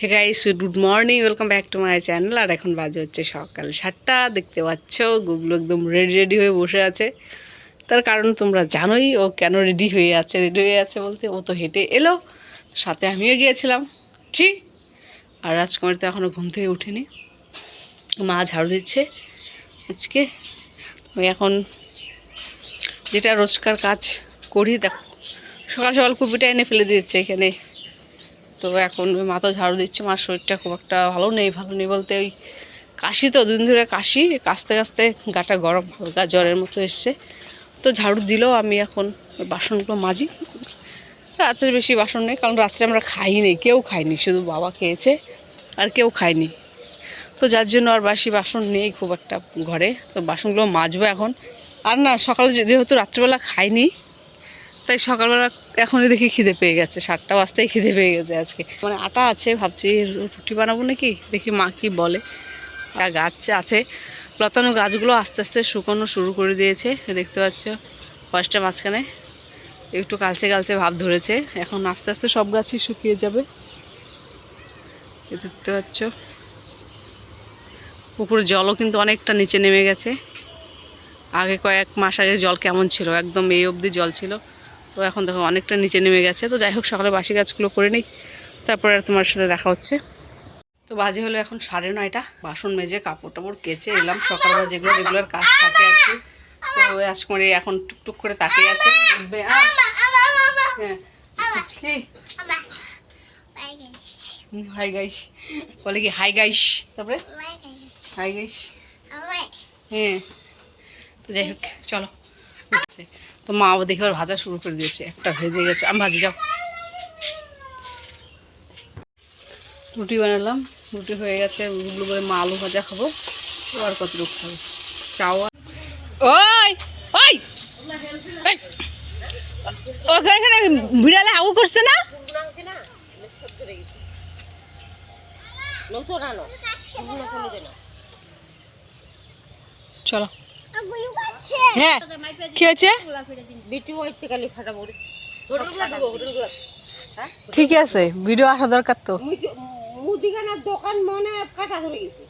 Hey guys, good morning, welcome back to my channel. আর এখন বাজে হচ্ছে সকাল 7টা। দেখতে পাচ্ছ গুগলো একদম রেডি হয়ে বসে আছে। তার কারণ তোমরা জানোই ও কেন রেডি হয়ে আছে বলতে ও তো হেঁটে এলো, সাথে আমিও গিয়েছিলাম। আর রাজকুমারী তো এখনও ঘুম থেকে উঠেনি, মা ঝাড়ু দিচ্ছে আজকে। আমি এখন যেটা রোজকার কাজ করি, দেখো সকাল সকাল কুপিটা এনে ফেলে দিয়েছে এখানে। তো এখন ওই মা তো ঝাড়ু দিচ্ছে, মার শরীরটা খুব একটা ভালো নেই বলতে ওই কাশি, তো দুদিন ধরে কাশতে কাশতে গাটা গরম, হালকা জ্বরের মতো এসছে। তো ঝাড়ু দিলেও আমি এখন ওই বাসনগুলো মাজি। রাত্রে বেশি বাসন নেই, কারণ রাত্রে আমরা কেউ খাইনি, শুধু বাবা খেয়েছে আর কেউ খায়নি। তো যার জন্য আর বাসি বাসন নেই খুব একটা ঘরে। তো বাসনগুলো মাজবো এখন। আর না, সকালে যেহেতু রাত্রিবেলা খাইনি, তাই সকালবেলা এখনই দেখি খিদে পেয়ে গেছে, 7টা বাজতেই খিদে পেয়ে গেছে আজকে। মানে আটা আছে, ভাবছি রুটি বানাবো নাকি, দেখি মা কি বলে। আর গাছ আছে, লতানো গাছগুলো আস্তে আস্তে শুকানো শুরু করে দিয়েছে, দেখতে পাচ্ছ ফরেস্টের মাঝখানে একটু কালচে ভাব ধরেছে। এখন আস্তে আস্তে সব গাছই শুকিয়ে যাবে, দেখতে পাচ্ছ। পুকুরের জলও কিন্তু অনেকটা নিচে নেমে গেছে। আগে কয়েক মাস আগে জল কেমন ছিল, একদম এই অবধি জল ছিল, তো এখন দেখো অনেকটা নিচে নেমে গেছে। তো যাই হোক, সকালে বাসি কাজগুলো করে নিই, তারপরে আর তোমার সাথে দেখা হচ্ছে। তো বাজে হলো এখন 9:30। বাসন মেজে কাপড় টাপড় কেচে এলাম, সকালবেলা যেগুলো রেগুলার কাজ থাকে আর কি। তো রাজকুমারী এখন টুকটুক করে তাকিয়ে আছে। হাই গাইস বলে কি, হাই গাইস, তারপরে হাই গাইস। হ্যাঁ, তো যাই হোক চলো। তো মা দেখে আবার ভাজা শুরু করে দিয়েছে, একটা ভেজে গেছে, আমি ভাজি। যাও, রুটি বানালাম, রুটি হয়ে গেছে। ওগুলো করে মা আলু ভাজা খাবো, আর কতটুকু খাবো চাওয়া। ওই ওই ওখানে বিড়ালে হাগু করছে না? চলো। হ্যাঁ, কি হয়েছে? ঠিকই আছে, ভিডিও আসা দরকার তো। মুদিখানার দোকান মনে কাটা ধরে গেছে,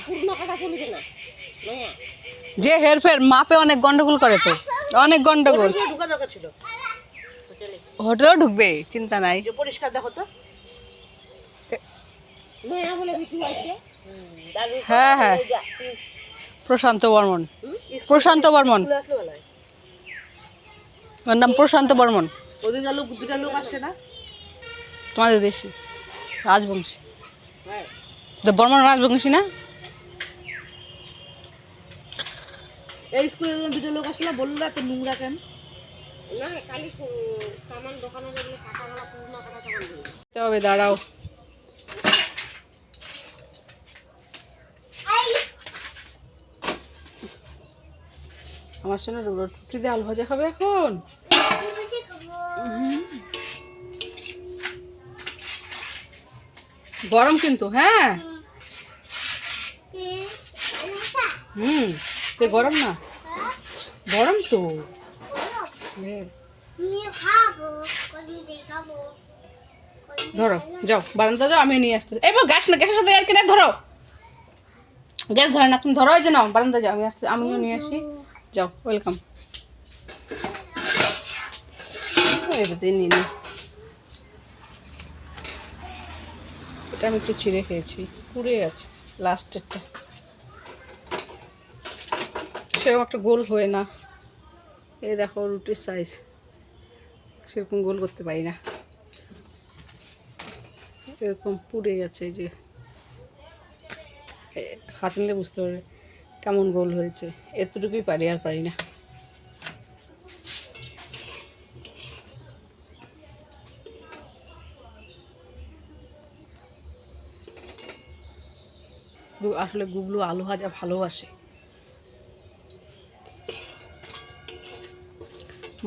পূর্ণ কাটা চলবে না। যে হেরফের মাপে অনেক গন্ডগোল করে, তো অনেক গন্ডগোল। ঢুকা দরকার ছিল, হোটেলেও ঢুকবে, চিন্তা নাই। পরিষ্কার দেখো তো। হ্যাঁ হ্যাঁ, প্রশান্ত বর্মন। ওর নাম প্রশান্ত বর্মন। ওদিন দুটা লোক আসে না তোমাদের দেশি রাজবংশী, বর্মন রাজবংশী না? এই স্কুলে দুটো লোক আসলে বললো এত নোংরা কেন? না, খালি সামান দোকানে লাগলে কাটাগুলো পূর্ণ কাটা তখন তবে দাঁড়াও, আমার সঙ্গে রুটি দিয়ে আলু ভাজা খাবে এখন। গরম কিন্তু, হ্যাঁ। তো গরম না, গরম তো। ধরো, যাও বারান্দা যাও, আমি নিয়ে আসতে। এবার গ্যাসের সাথে আর কিনা ধরো, গ্যাস ধরে না, তুমি ধরো। ওই যে নাও, বারান্দা যাও, আমিও নিয়ে আসি। যাও, ওয়েলকাম। এটা আমি একটু ছিঁড়ে খেয়েছি, পুড়ে গেছে লাস্টেরটা, সেরকম একটা গোল হয় না। এই দেখো রুটির সাইজ, সেরকম গোল করতে পারি না, এরকম পুড়ে গেছে। এই যে হাত নিলে বুঝতে পারবে কেমন গোল হয়েছে, এতটুকুই পারি, আর পারি না। আসলে গুগলু আলু ভাজা ভালোবাসে,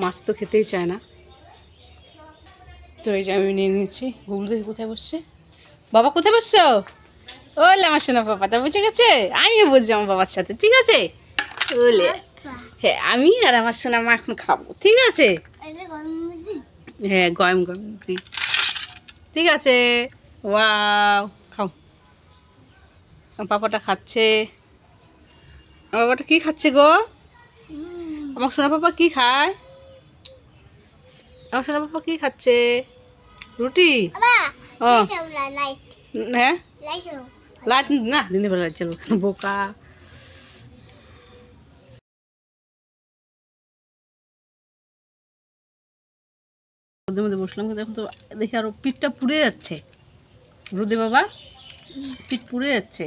মাছ তো খেতেই চায় না। তো এই যে আমি নিয়ে নিচ্ছি। গুগলু দেখে কোথায় বসছে, বাবা কোথায় বসছো? ওলে আমার সোনা বাবাটা বুঝে গেছে, আমিও বুঝবো আমার বাবার সাথে, ঠিক আছে? ওলে হ্যাঁ, আমি আর আমার সোনা মা এখন খাবো, ঠিক আছে? হ্যাঁ, গরম দিই। ঠিক আছে, ওয়াও, খাও। আমার পাপাটা খাচ্ছে। আমার বাবাটা কি খাচ্ছে গো? আমার সোনা পাপা কি খায়? আমার সোনা পাপা কি খাচ্ছে? রুটি? ও হ্যাঁ, লাইট না, দিনের বেলা লাইট জ্বালবো কেন, বোকা। রোদের মধ্যে বসলাম, কিন্তু এখন তো দেখি আরো পিঠটা পুড়ে যাচ্ছে। রোদে বাবা পিঠ পুড়ে যাচ্ছে।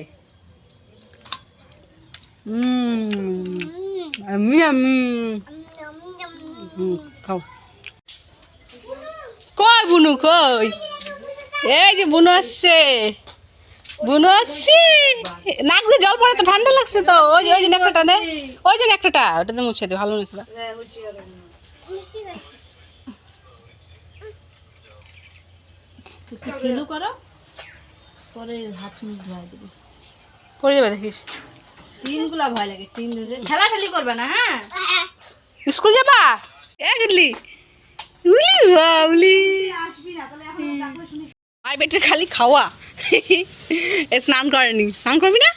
আমি আমি খাও। কই বুনু কই? এই যে বুনু আসছে, বুনু আসছে। নাক দিয়ে জল পড়ে তো ঠান্ডা লাগছে তো। ওই যে নেকড়াটা নে, ওই যে নেকড়াটা, ওটাতে মুছে দে, ভালো নেকড়া। খেলু করো, পরে হাত মুখ ধোয়া দেবে, পড়ে যাবে দেখিস। টিনগুলা ভয় লাগে, টিন খেলাখেলি করবে না। হ্যাঁ, স্কুল যাবা? এ গেলি উলি বাউলি আই বেটে খালি খাওয়া। এ স্নান করেনি, স্নান করবি না?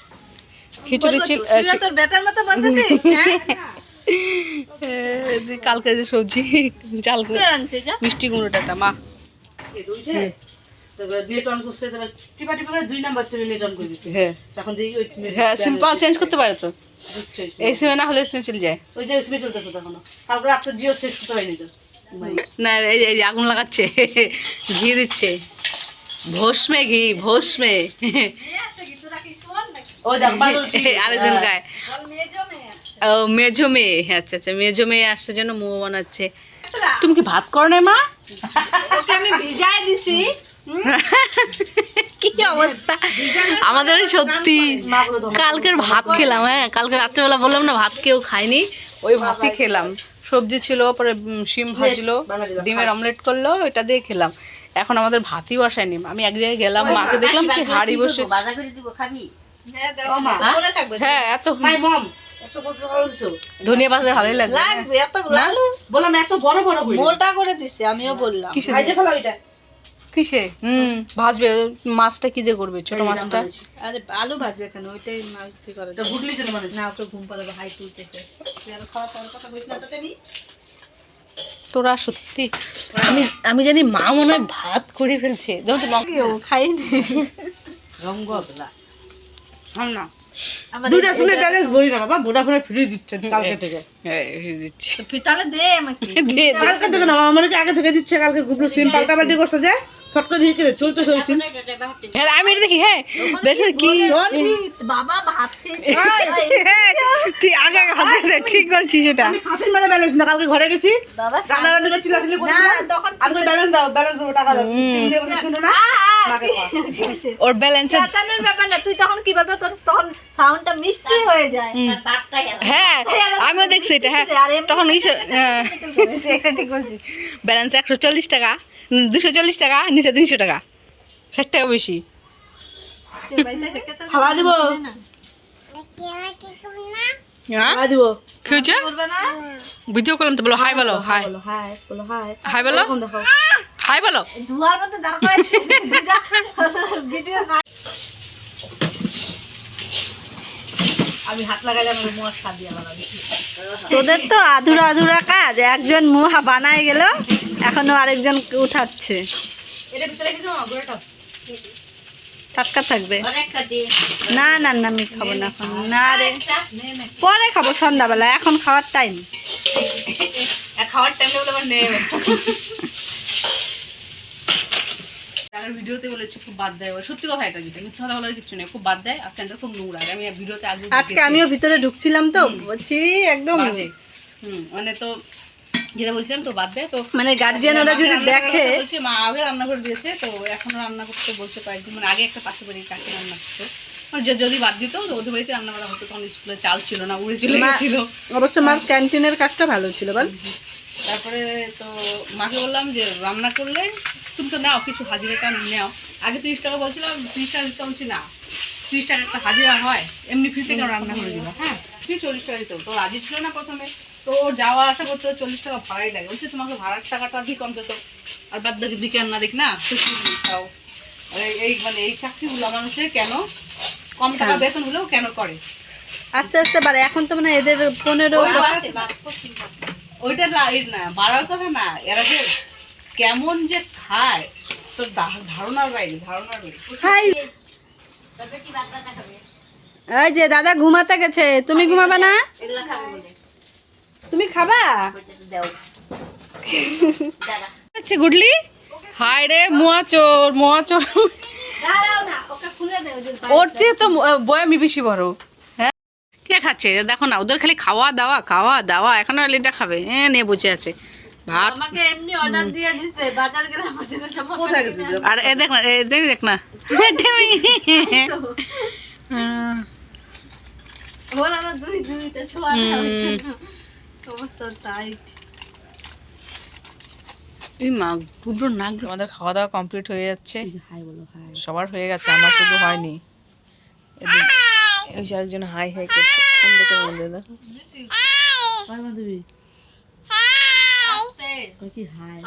খিচুড়ি ছিল তোর বেটার মতো বলতেছিস। কালকে যে সবজি চাল মিষ্টি কুমড়োটা মা হ্যাঁ, সিম্পল চেঞ্জ করতে পারে তো। এই সিমে না হলে সিমে চলে যায়। না এই যে আগুন লাগাচ্ছে, ঘি দিচ্ছে, ভস্মে ঘি, ভস্মে। আরেকজন গায়ে ও মেজো মেয়ে, আচ্ছা আচ্ছা, মেজো মেয়ে আসছে জন্য মোমো বানাচ্ছে। তুমি কি ভাত করো না মা? আমি ভিজাই দিছি। কি অবস্থা আমাদের, সত্যি কালকের ভাত খেলাম। হ্যাঁ, কালকে রাত্রেবেলা বললাম না ভাত কেউ খায়নি, ওই ভাতই খেলাম। সবজি ছিল, পরে শিম ভাজলো, ডিমের অমলেট করলো, ওইটা দিয়ে খেলাম। এখন আমাদের ভাতই বসায়নি। আমি এক জায়গায় গেলাম, মাকে দেখলাম কি হাঁড়ি বসে। হ্যাঁ, এত ধনিয়া পাতা ভালোই লাগবে। বললাম এত বড় বড় মোটা করে দিছে, আমিও বললাম কিসে ভাজবে? মাছটা কি দিয়ে করবে, ছোট মাছটা? আরে আলু ভাজবে কেন, ওইটাই মাছ দিয়ে করে না, ওকে ঘুম পাড়াবে, হাই তুলতেছে। তোরা সত্যি, আমি জানি মা মনে হয় ভাত করে ফেলছে, যেমন তো খাইনি না। দুইটা শুনে ব্যালেন্স বলি না বাবা, ভোডাফোনে ফ্রি দিচ্ছে কালকে থেকে। হ্যাঁ, দিচ্ছি তাহলে দে আমাকে, কালকে থেকে না, আমাকে আগে থেকে দিচ্ছে। কালকে গুবলু সিম পাল্টাপাল্টি করছে যে ফটকা দিয়ে কেটে চলতে চলছে। হ্যাঁ, আমি এটা দেখি। হ্যাঁ, বেশি কি বাবা ভাত খেয়েছে, তুই আগে হাতে দে, ঠিক বলছিস। সেটা আমি হাতের মানে ব্যালেন্স না, কালকে ঘরে গেছি বাবা রান্না রান্না করে চিল্লাচিল্লি করতে না, তখন আমি ব্যালেন্স দাও, ব্যালেন্স দাও, টাকা দাও, তিনটে কথা শুনো না, মাকে কয় ওর ব্যালেন্সের চাচানের ব্যাপার না। তুই তখন কি বলতো, তোর তখন সাউন্ডটা মিষ্টি হয়ে যায়। হ্যাঁ, আমিও দেখছি এটা। হ্যাঁ, তখন ঠিক বলছিস। ব্যালেন্স 140 টাকা, 240 টাকা, নিচে 300 টাকা, 60 টাকা বেশি। খাওয়া দিব, খাওয়া দিব, কি হয়েছে? ভিডিও করলাম তো, বলো হাই, বলো হাই, হাই বলো, হাই হাই বলো, হাই বলো। ধোয়ার মধ্যে দাঁড় করেছি ভিডিও না। আমি হাত লাগাইলাম, মোয়ার স্বাদ দিয়ে বানাবি। তোদের তো আধুরা আধুরা কাজ, একজন মুহা বানায় গেল, এখনো আরেকজন উঠাচ্ছে। এটা ভিতরে কি দাও, গোড়াটা টাটকা থাকবে। না না না, আমি খাবো না এখন, না রে, পরে খাবো সন্ধ্যাবেলা, এখন খাওয়ার টাইম। খাওয়ার টাইম বলে আমার নেই। ভিডিওতে বলেছি খুব বাদ দেয়, সত্যি কথা এটা, যেটা মিথ্যা কথা বলার কিছু নেই, খুব বাদ দেয়। আর সেন্টার খুব নোংরা। আমি ভিডিওতে আজকে আমিও ভিতরে ঢুকছিলাম তো বলছি একদম মানে, তো যেটা বলছিলাম তো বাদ দেয় তো, মানে গার্জিয়ান ওরা যদি দেখে, বলছে মা আগে রান্না করে দিয়েছে, তো এখনো রান্না করতে বলছে কয়েকদিন। মানে আগে একটা পাশে বাড়ির কাকে রান্না করতো, মানে যদি বাদ দিত তো ওদের বাড়িতে রান্না করা হতো, তখন স্কুলে চাল ছিল না, উড়ে চলে গেছিল। অবশ্য মার ক্যান্টিনের কাজটা ভালো ছিল বল। তারপরে তো মাকে বললাম যে রান্না করলে তুমি তো নাও, কিছু হাজিরাটা নাও। আগে 30 টাকা বলছিলাম, 30 টাকা দিতে বলছি না, 30 টাকা একটা হাজিরা হয়, এমনি ফ্রি থেকে রান্না করে দিল। হ্যাঁ, 40 টাকা দিত, তো রাজি ছিল না প্রথমে। তো ওর যাওয়া আসা করতে 40 টাকা ভাড়াই লাগে। বলছে তোমাকে ভাড়ার টাকাটা দিক অন্তত, আর বাদ বাকি দিকে আর না দিক না, খুশি তাও। এই মানে এই চাকরিগুলো মানুষের কেন কম টাকা বেতন হলেও কেন করে? আস্তে আস্তে বাড়ে। এখন তো মানে এদের 15 ওইটা না বাড়ার কথা না, এরা যে কেমন যে খায় তোর ধারণার বাইরে, ধারণার বাইরে। খাই। এই যে দাদা ঘুমাতে গেছে, তুমি ঘুমাবে না? তুমি খাবা? আচ্ছা গুডলি, হায় রে মোয়া চোর, মোয়া চোর। ওর চেয়ে তো বয়ামি বেশি বড়। হ্যাঁ কে খাচ্ছে দেখো না, ওদের খালি খাওয়া দাওয়া খাওয়া দাওয়া। এখন লিটা খাবে, হ্যাঁ নিয়ে বসে আছে ভাত। আমাকে এমনি অর্ডার দিয়ে দিছে, বাজার গেলে আমার জন্য জামা কোথায় গেছিল? আর এ দেখ না, এ দেখ না ওরা না দুইটা ছোঁয়া অবস্থা টাইট। এই মা গুবলুর নাক। আমাদের খাওয়া দাওয়া কমপ্লিট হয়ে যাচ্ছে, সবার হয়ে গেছে, আমার শুধু হয়নি। এই যে আরেকজন হাই হাই করছে অন্ধকারের মধ্যে, দেখো কি হাই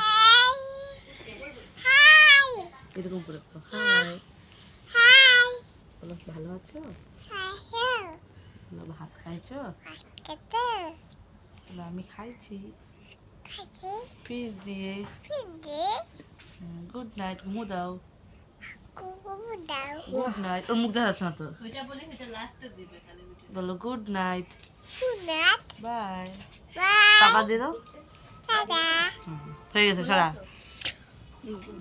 এরকম করে হাই বলো, ভালো আছো? বলো, ভাত খাইছো? বলো, আমি খাইছি পিস দিয়ে। গুড নাইট, ঘুমো দাও। Good night. ওর মুখ দেখা যাচ্ছে না তো, বলো গুড নাইট। বাই। টাকা দিয়ে দাও। হয়ে গেছে সারা।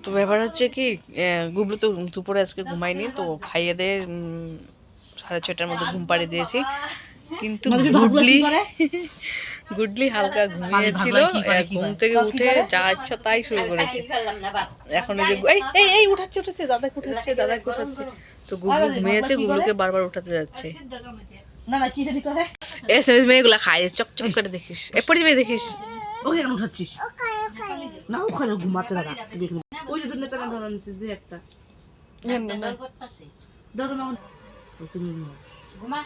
তো ব্যাপার হচ্ছে কি, গুবলু তো দুপুরে আজকে ঘুমায়নি, তো খাইয়ে দিয়ে 6:30টার মধ্যে ঘুম পাড়িয়ে দিয়েছি। কিন্তু গুডলি হালকা ঘুমিয়েছিল, ঘুম থেকে উঠে যা ইচ্ছা তাই শুরু করেছে। এখন এই যে এই উঠাচ্ছে উঠাচ্ছে, দাদা উঠাচ্ছে, দাদা উঠাচ্ছে। তো গুবলু ঘুমিয়েছে, গুবলুকে বারবার উঠাতে যাচ্ছে। না না কি জানি করে, এসএমএস মেয়েগুলা খায়, চকচক করে দেখিস, এরপরে যাবে দেখিস। ওই কেন উঠাচ্ছিস? না ওখানে ঘুমাতে লাগা দেখুন। ওই যে নেতা না ধরা নিছিস যে একটা ধরো না। তুমি ঘুমা,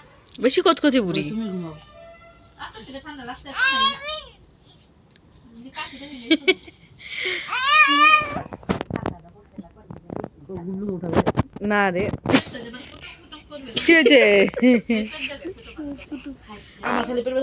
বেশি কচকচি বুড়ি। তুমি ঘুমাও। না রে কি হয়েছে? আমার খালি পেটে